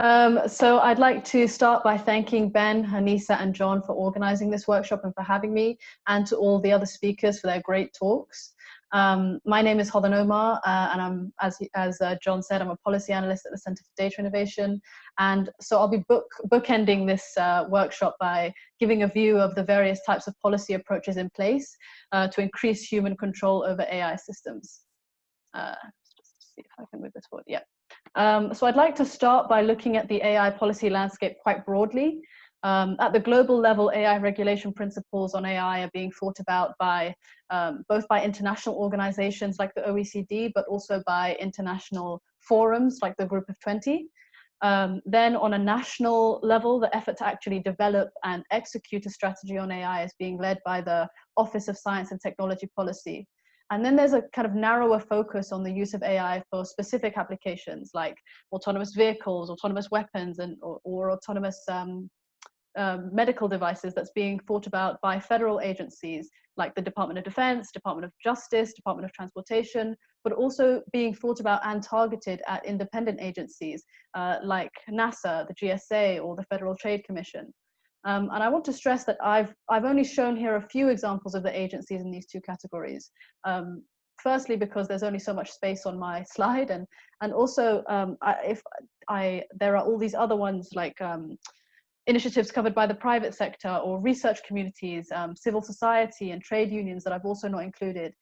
So I'd like to start by thanking Ben, Hanisa, and John for organizing this workshop and for having me, and to all the other speakers for their great talks. My name is Hodan Omaar, and I'm, as John said, I'm a policy analyst at the Center for Data Innovation. And so I'll be bookending this workshop by giving a view of the various types of policy approaches in place to increase human control over AI systems. Just see if I can move this forward. Yeah. So I'd like to start by looking at the AI policy landscape quite broadly. At the global level, AI regulation principles on AI are being thought about by both by international organizations like the OECD, but also by international forums like the Group of 20. Then on a national level, the effort to actually develop and execute a strategy on AI is being led by the Office of Science and Technology Policy. And then there's a kind of narrower focus on the use of AI for specific applications like autonomous vehicles, autonomous weapons, or autonomous medical devices that's being thought about by federal agencies like the Department of Defense, Department of Justice, Department of Transportation, but also being thought about and targeted at independent agencies like NASA, the GSA, or the Federal Trade Commission. And I want to stress that I've only shown here a few examples of the agencies in these two categories. Firstly, because there's only so much space on my slide, and also there are all these other ones like initiatives covered by the private sector or research communities, civil society and trade unions that I've also not included,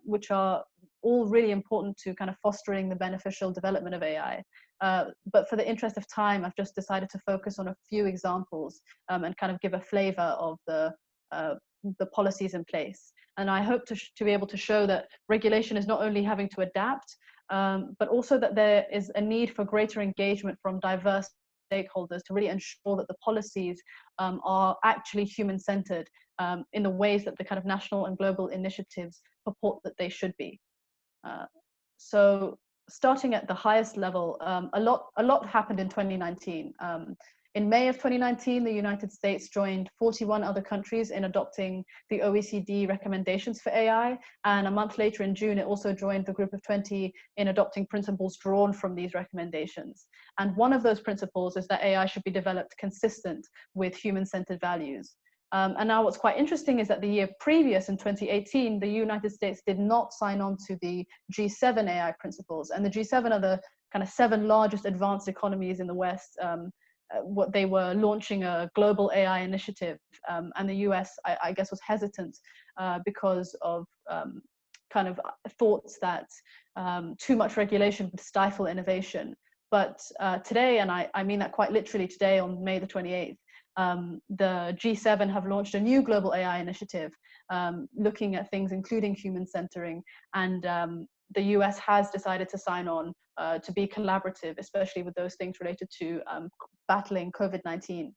which are all really important to kind of fostering the beneficial development of AI. But for the interest of time, I've just decided to focus on a few examples and kind of give a flavor of the policies in place. And I hope to be able to show that regulation is not only having to adapt, but also that there is a need for greater engagement from diverse stakeholders to really ensure that the policies are actually human-centered in the ways that the kind of national and global initiatives purport that they should be. So starting at the highest level, a lot happened in 2019. In May of 2019, the United States joined 41 other countries in adopting the OECD recommendations for AI. And a month later in June, it also joined the Group of 20 in adopting principles drawn from these recommendations. And one of those principles is that AI should be developed consistent with human-centered values. And now what's quite interesting is that the year previous, in 2018, the United States did not sign on to the G7 AI principles. And the G7 are the kind of 7 largest advanced economies in the West. What they were launching a global AI initiative, and the US, I guess, was hesitant because of kind of thoughts that too much regulation would stifle innovation. But today, and I mean that quite literally today on May the 28th, the G7 have launched a new global AI initiative looking at things including human centering, and the US has decided to sign on to be collaborative, especially with those things related to battling COVID-19.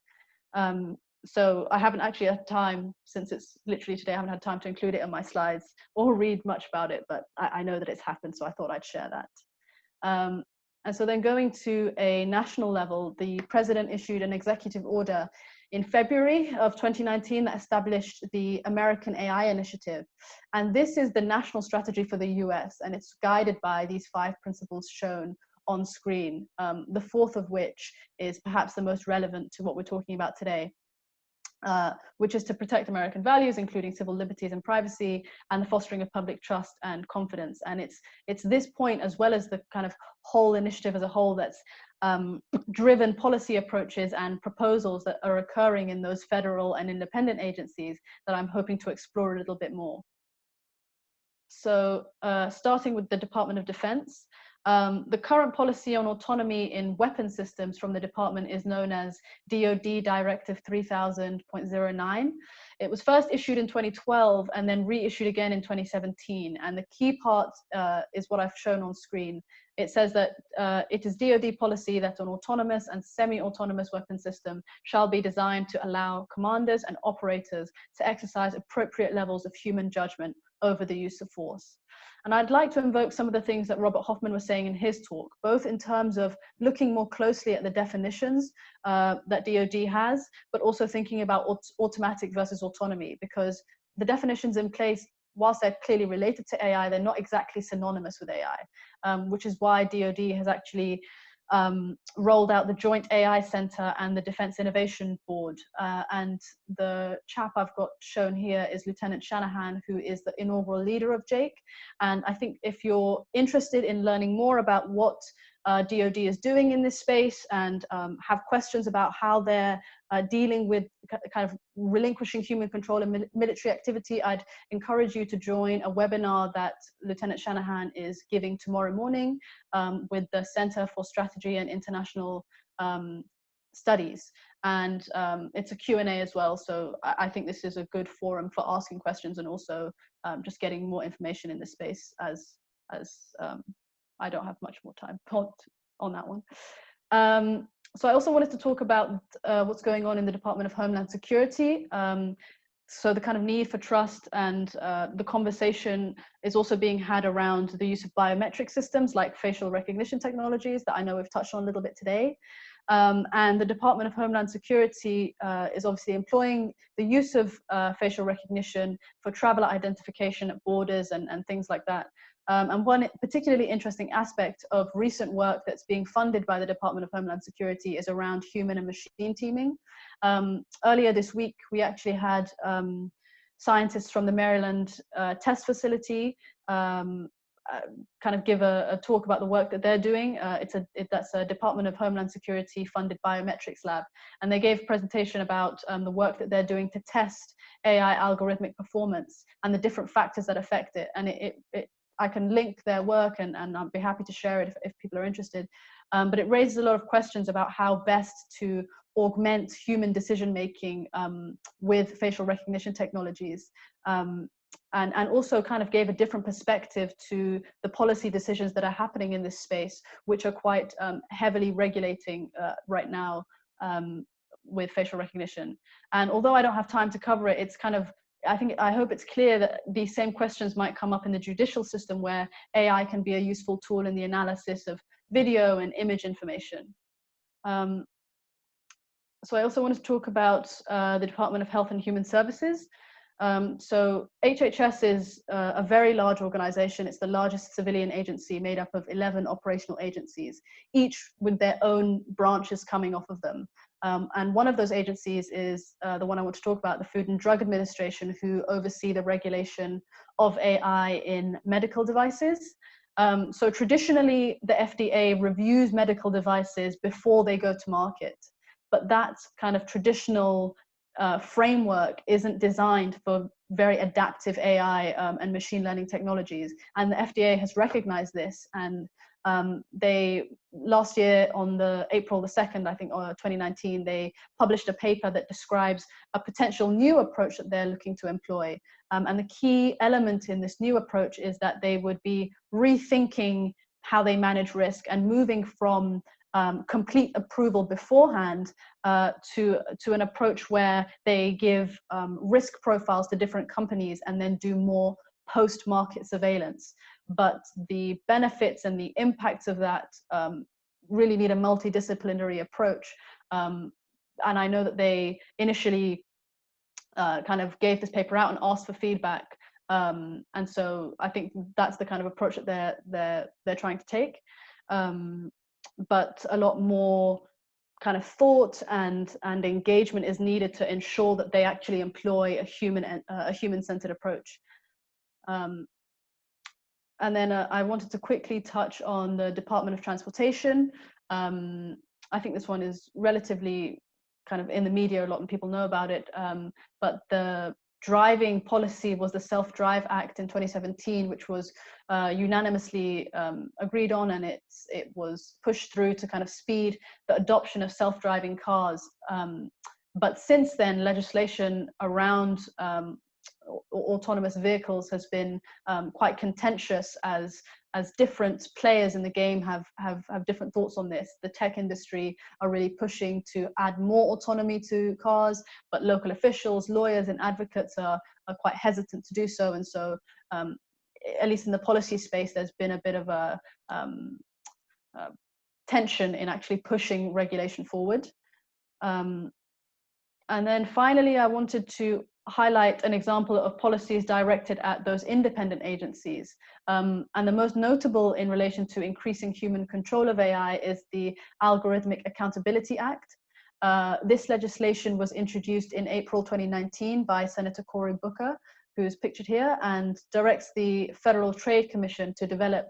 So I haven't actually had time, since it's literally today, I haven't had time to include it in my slides or read much about it, but I know that it's happened, so I thought I'd share that. And so then going to a national level, the president issued an executive order in February of 2019 that established the American AI Initiative. And this is the national strategy for the US, and it's guided by these 5 principles shown on screen, the 4th of which is perhaps the most relevant to what we're talking about today. Which is to protect American values, including civil liberties and privacy, and the fostering of public trust and confidence. And it's this point, as well as the kind of whole initiative as a whole, that's driven policy approaches and proposals that are occurring in those federal and independent agencies that I'm hoping to explore a little bit more. So starting with the Department of Defense, the current policy on autonomy in weapon systems from the department is known as DoD Directive 3000.09. It was first issued in 2012 and then reissued again in 2017. And the key part is what I've shown on screen. It says that it is DoD policy that an autonomous and semi-autonomous weapon system shall be designed to allow commanders and operators to exercise appropriate levels of human judgment over the use of force. And I'd like to invoke some of the things that Robert Hoffman was saying in his talk, both in terms of looking more closely at the definitions that DoD has, but also thinking about automatic versus autonomy, because the definitions in place, whilst they're clearly related to AI, they're not exactly synonymous with AI, which is why DoD has actually rolled out the Joint AI Center and the Defense Innovation Board. And the chap I've got shown here is Lieutenant Shanahan, who is the inaugural leader of JAIC. And I think if you're interested in learning more about what DoD is doing in this space and have questions about how they're dealing with kind of relinquishing human control in military activity, I'd encourage you to join a webinar that Lieutenant Shanahan is giving tomorrow morning with the Center for Strategy and International Studies. And it's a Q&A as well, so I think this is a good forum for asking questions and also just getting more information in this space, as I don't have much more time on that one. So I also wanted to talk about what's going on in the Department of Homeland Security. So the kind of need for trust and the conversation is also being had around the use of biometric systems like facial recognition technologies that I know we've touched on a little bit today. And the Department of Homeland Security is obviously employing the use of facial recognition for traveler identification at borders and things like that. And one particularly interesting aspect of recent work that's being funded by the Department of Homeland Security is around human and machine teaming. Earlier this week, we actually had scientists from the Maryland test facility kind of give a talk about the work that they're doing. That's a Department of Homeland Security funded biometrics lab. And they gave a presentation about the work that they're doing to test AI algorithmic performance and the different factors that affect it. And I can link their work and I'd be happy to share it if people are interested. But it raises a lot of questions about how best to augment human decision-making with facial recognition technologies. And also kind of gave a different perspective to the policy decisions that are happening in this space, which are quite heavily regulating right now with facial recognition. And although I don't have time to cover it, it's kind of, I hope it's clear that these same questions might come up in the judicial system, where AI can be a useful tool in the analysis of video and image information. So I also want to talk about the Department of Health and Human Services. So HHS is a very large organization. It's the largest civilian agency made up of 11 operational agencies, each with their own branches coming off of them. And one of those agencies is the one I want to talk about, the Food and Drug Administration, who oversee the regulation of AI in medical devices. So traditionally, the FDA reviews medical devices before they go to market, but that kind of traditional framework isn't designed for very adaptive AI and machine learning technologies. And the FDA has recognized this, and they last year on the April the 2nd, I think, or 2019, they published a paper that describes a potential new approach that they're looking to employ. And the key element in this new approach is that they would be rethinking how they manage risk and moving from complete approval beforehand to an approach where they give risk profiles to different companies and then do more post-market surveillance. But the benefits and the impacts of that really need a multidisciplinary approach. And I know that they initially kind of gave this paper out and asked for feedback. And so I think that's the kind of approach that they're trying to take. But a lot more kind of thought and engagement is needed to ensure that they actually employ a human-centered approach. And then I wanted to quickly touch on the Department of Transportation. I think this one is relatively kind of in the media, a lot of people know about it, but the driving policy was the Self-Drive Act in 2017, which was unanimously agreed on, and it was pushed through to kind of speed the adoption of self-driving cars. But since then, legislation around autonomous vehicles has been quite contentious, as different players in the game have different thoughts on this. The tech industry are really pushing to add more autonomy to cars, but local officials, lawyers, and advocates are quite hesitant to do so. And so, at least in the policy space, there's been a bit of a tension in actually pushing regulation forward. And then finally, I wanted to highlight an example of policies directed at those independent agencies. And the most notable in relation to increasing human control of AI is the Algorithmic Accountability Act. This legislation was introduced in April 2019 by Senator Cory Booker, who's pictured here, and directs the Federal Trade Commission to develop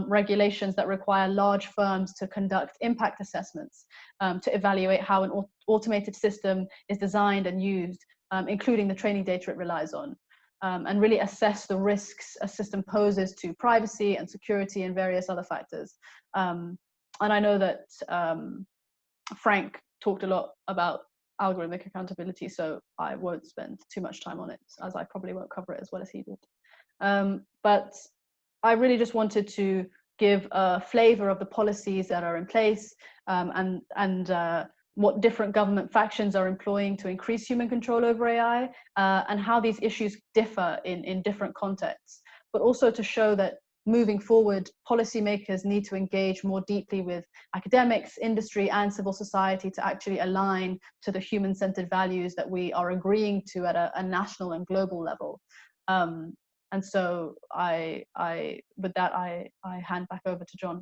regulations that require large firms to conduct impact assessments to evaluate how an automated system is designed and used, including the training data it relies on, and really assess the risks a system poses to privacy and security and various other factors. And I know that Frank talked a lot about algorithmic accountability, so I won't spend too much time on it, as I probably won't cover it as well as he did. But I really just wanted to give a flavor of the policies that are in place, and what different government factions are employing to increase human control over AI, and how these issues differ in different contexts, but also to show that moving forward, policymakers need to engage more deeply with academics, industry, and civil society to actually align to the human-centered values that we are agreeing to at a national and global level. And so with that, I hand back over to John.